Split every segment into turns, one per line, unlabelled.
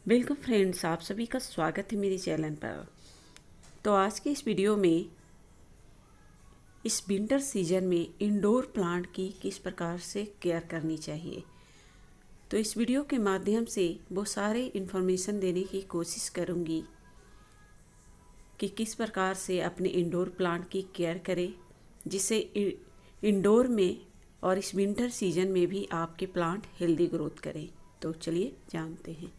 Welcome friends, आप सभी का स्वागत है मेरे चैनल पर। तो आज के इस वीडियो में इस विंटर सीजन में इंडोर प्लांट की किस प्रकार से केयर करनी चाहिए, तो इस वीडियो के माध्यम से वो सारे इन्फॉर्मेशन देने की कोशिश करूँगी कि किस प्रकार से अपने इंडोर प्लांट की केयर करें, जिससे इंडोर में और इस विंटर सीजन में भी आपके प्लांट हेल्दी ग्रोथ करें। तो चलिए जानते हैं।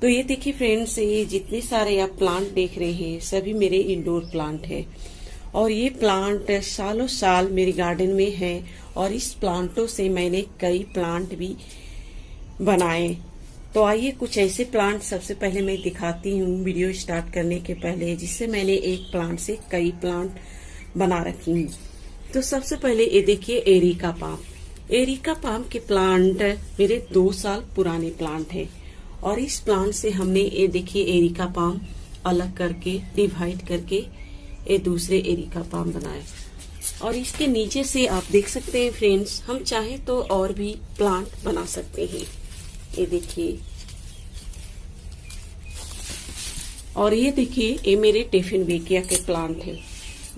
तो ये देखिए फ्रेंड्स, ये जितने सारे आप प्लांट देख रहे हैं सभी मेरे इंडोर प्लांट है और ये प्लांट सालों साल मेरे गार्डन में है और इस प्लांटों से मैंने कई प्लांट भी बनाए। तो आइए कुछ ऐसे प्लांट सबसे पहले मैं दिखाती हूँ वीडियो स्टार्ट करने के पहले, जिससे मैंने एक प्लांट से कई प्लांट बना रखी हूँ। तो सबसे पहले ये देखिए एरिका पाम। एरिका पाम के प्लांट मेरे 2 साल पुराने प्लांट है और इस प्लांट से हमने ये देखिए एरिका पाम अलग करके डिवाइड करके ये दूसरे एरिका पाम बनाए और इसके नीचे से आप देख सकते हैं फ्रेंड्स, हम चाहे तो और भी प्लांट बना सकते हैं। ये देखिए, और ये देखिए ये मेरे डेफिनबेकिया के प्लांट है।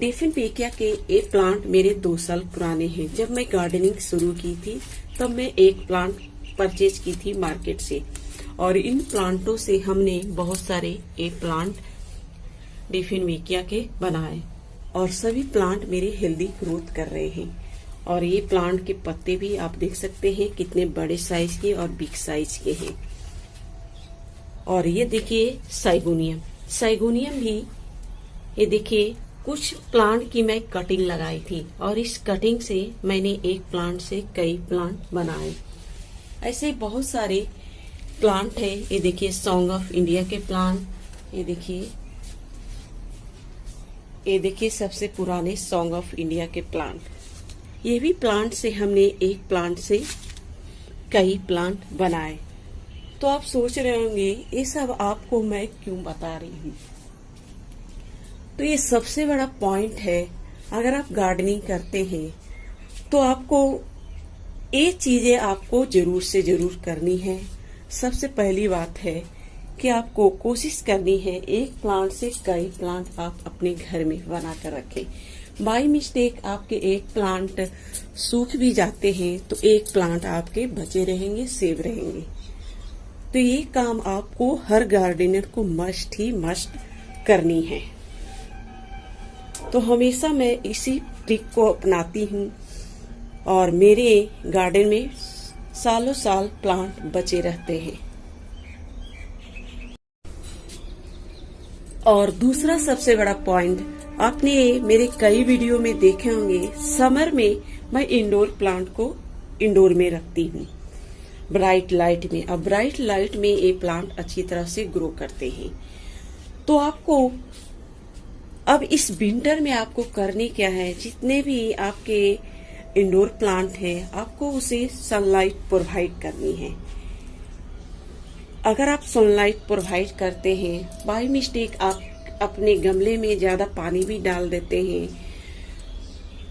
डेफिनबेकिया के ये प्लांट मेरे 2 साल पुराने हैं। जब मैं गार्डनिंग शुरू की थी तब मैं एक प्लांट परचेज की थी मार्केट से और इन प्लांटों से हमने बहुत सारे ये प्लांट डेफिनबेकिया के बनाए और सभी प्लांट मेरे हेल्दी ग्रोथ कर रहे हैं। और ये प्लांट के पत्ते भी आप देख सकते हैं कितने बड़े साइज के और बिग साइज के हैं। और ये देखिए साइगोनियम। साइगोनियम भी ये देखिए, कुछ प्लांट की मैं कटिंग लगाई थी और इस कटिंग से मैंने एक प्लांट से कई प्लांट बनाए। ऐसे बहुत सारे प्लांट है। ये देखिए सॉन्ग ऑफ इंडिया के प्लांट, ये देखिए सबसे पुराने सॉन्ग ऑफ इंडिया के प्लांट। ये भी प्लांट से हमने एक प्लांट से कई प्लांट बनाए। तो आप सोच रहे होंगे ये सब आपको मैं क्यों बता रही हूँ। तो ये सबसे बड़ा पॉइंट है, अगर आप गार्डनिंग करते हैं तो आपको ये चीजें आपको जरूर से जरूर करनी है। सबसे पहली बात है कि आपको कोशिश करनी है एक प्लांट से कई प्लांट आप अपने घर में बना कर रखें। बाय मिस्टेक आपके एक प्लांट सूख भी जाते हैं तो एक प्लांट आपके बचे रहेंगे, सेव रहेंगे। तो ये काम आपको हर गार्डनर को मस्ट ही मस्ट करनी है। तो हमेशा मैं इसी ट्रिक को अपनाती हूँ और मेरे गार्डन में सालों साल प्लांट बचे रहते हैं। और दूसरा सबसे बड़ा पॉइंट, आपने मेरे कई वीडियो में देखे होंगे, समर में मैं इंडोर प्लांट को इंडोर में रखती हूँ ब्राइट लाइट में। अब ब्राइट लाइट में ये प्लांट अच्छी तरह से ग्रो करते हैं। तो आपको अब इस विंटर में आपको करने क्या है, जितने भी आपके इंडोर प्लांट है आपको उसे सनलाइट प्रोवाइड करनी है। अगर आप सनलाइट प्रोवाइड करते हैं, बाय मिस्टेक आप अपने गमले में ज्यादा पानी भी डाल देते हैं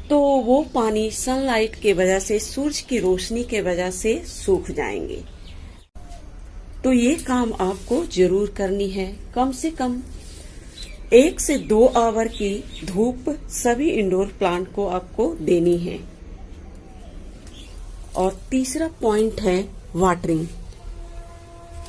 तो वो पानी सनलाइट के वजह से, सूरज की रोशनी के वजह से सूख जाएंगे। तो ये काम आपको जरूर करनी है। कम से कम 1 से 2 आवर की धूप सभी इंडोर प्लांट को आपको देनी है। और तीसरा पॉइंट है वाटरिंग।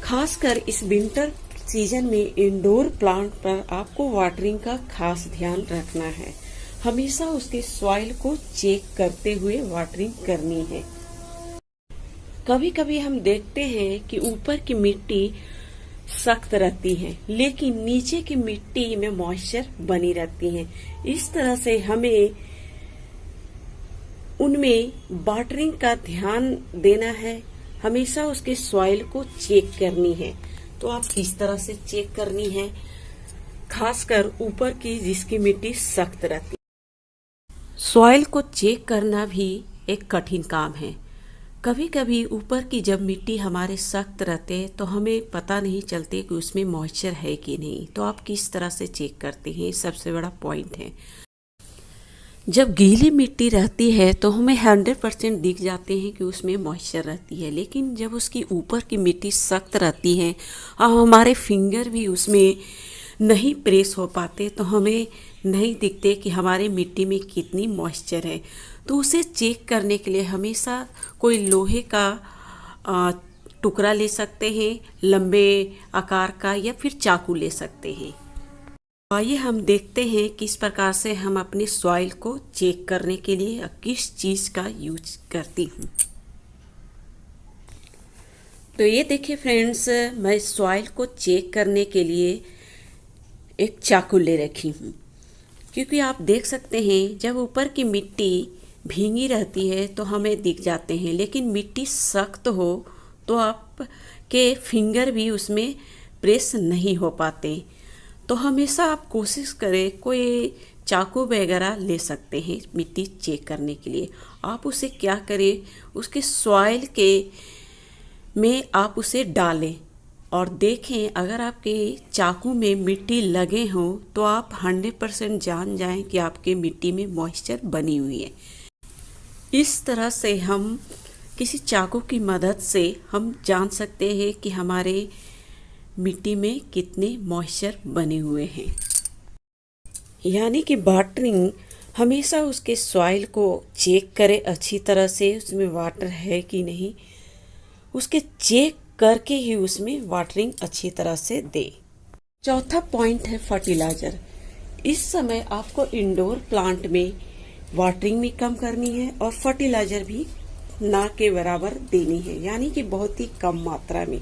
खासकर इस विंटर सीजन में इंडोर प्लांट पर आपको वाटरिंग का खास ध्यान रखना है। हमेशा उसके सॉइल को चेक करते हुए वाटरिंग करनी है। कभी कभी हम देखते हैं कि ऊपर की मिट्टी सख्त रहती है लेकिन नीचे की मिट्टी में मॉइस्चर बनी रहती है। इस तरह से हमें उनमें वाटरिंग का ध्यान देना है। हमेशा उसके सॉइल को चेक करनी है। तो आप किस तरह से चेक करनी है, खासकर ऊपर की जिसकी मिट्टी सख्त रहती है। सॉइल को चेक करना भी एक कठिन काम है। कभी कभी ऊपर की जब मिट्टी हमारे सख्त रहते हैं तो हमें पता नहीं चलते कि उसमें मॉइस्चर है कि नहीं। तो आप किस तरह से चेक करते हैं, सबसे बड़ा पॉइंट है। जब गीली मिट्टी रहती है तो हमें 100% दिख जाते हैं कि उसमें मॉइस्चर रहती है, लेकिन जब उसकी ऊपर की मिट्टी सख्त रहती है और हमारे फिंगर भी उसमें नहीं प्रेस हो पाते तो हमें नहीं दिखते कि हमारे मिट्टी में कितनी मॉइस्चर है। तो उसे चेक करने के लिए हमेशा कोई लोहे का टुकड़ा ले सकते हैं, लंबे आकार का, या फिर चाकू ले सकते हैं। आइए हम देखते हैं किस प्रकार से हम अपने सॉइल को चेक करने के लिए किस चीज़ का यूज करती हूँ। तो ये देखिए फ्रेंड्स, मैं सॉइल को चेक करने के लिए एक चाकू ले रखी हूँ, क्योंकि आप देख सकते हैं जब ऊपर की मिट्टी भींगी रहती है तो हमें दिख जाते हैं, लेकिन मिट्टी सख्त हो तो आपके फिंगर भी उसमें प्रेस नहीं हो पाते। तो हमेशा आप कोशिश करें, कोई चाकू वगैरह ले सकते हैं मिट्टी चेक करने के लिए। आप उसे क्या करें, उसके सॉइल के में आप उसे डालें और देखें, अगर आपके चाकू में मिट्टी लगे हों तो आप 100% जान जाएं कि आपके मिट्टी में मॉइस्चर बनी हुई है। इस तरह से हम किसी चाकू की मदद से हम जान सकते हैं कि हमारे मिट्टी में कितने मॉइस्चर बने हुए हैं। यानी कि वाटरिंग हमेशा उसके सॉइल को चेक करें अच्छी तरह से, उसमें वाटर है कि नहीं, उसके चेक करके ही उसमें वाटरिंग अच्छी तरह से दे। चौथा पॉइंट है फर्टिलाइजर। इस समय आपको इंडोर प्लांट में वाटरिंग भी कम करनी है और फर्टिलाइजर भी ना के बराबर देनी है, यानी कि बहुत ही कम मात्रा में।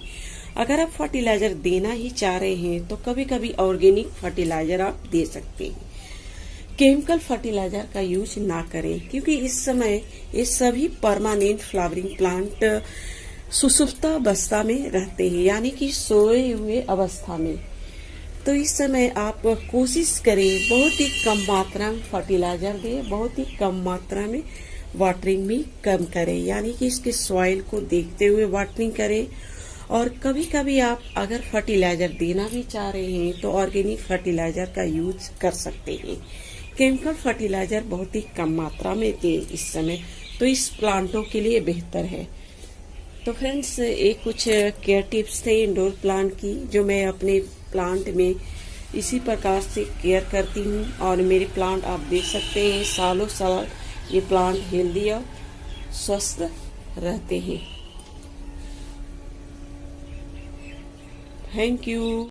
अगर आप फर्टिलाइजर देना ही चाह रहे हैं तो कभी कभी ऑर्गेनिक फर्टिलाइजर आप दे सकते हैं। केमिकल फर्टिलाइजर का यूज ना करें, क्योंकि इस समय ये सभी परमानेंट फ्लावरिंग प्लांट सुसुप्ता अवस्था में रहते हैं, यानी कि सोए हुए अवस्था में। तो इस समय आप कोशिश करें बहुत ही कम मात्रा में फर्टिलाइजर दें, बहुत ही कम मात्रा में वाटरिंग भी कम करें, यानी कि इसके सॉइल को देखते हुए वाटरिंग करें। और कभी कभी आप अगर फर्टिलाइजर देना भी चाह रहे हैं तो ऑर्गेनिक फर्टिलाइजर का यूज कर सकते हैं। केमिकल फर्टिलाइजर बहुत ही कम मात्रा में दें इस समय, तो इस प्लांटों के लिए बेहतर है। तो फ्रेंड्स, ये कुछ केयर टिप्स थे इंडोर प्लांट की, जो मैं अपने प्लांट में इसी प्रकार से केयर करती हूँ। और मेरे प्लांट आप देख सकते हैं, सालों साल ये प्लांट हेल्दी और स्वस्थ रहते हैं। Thank you.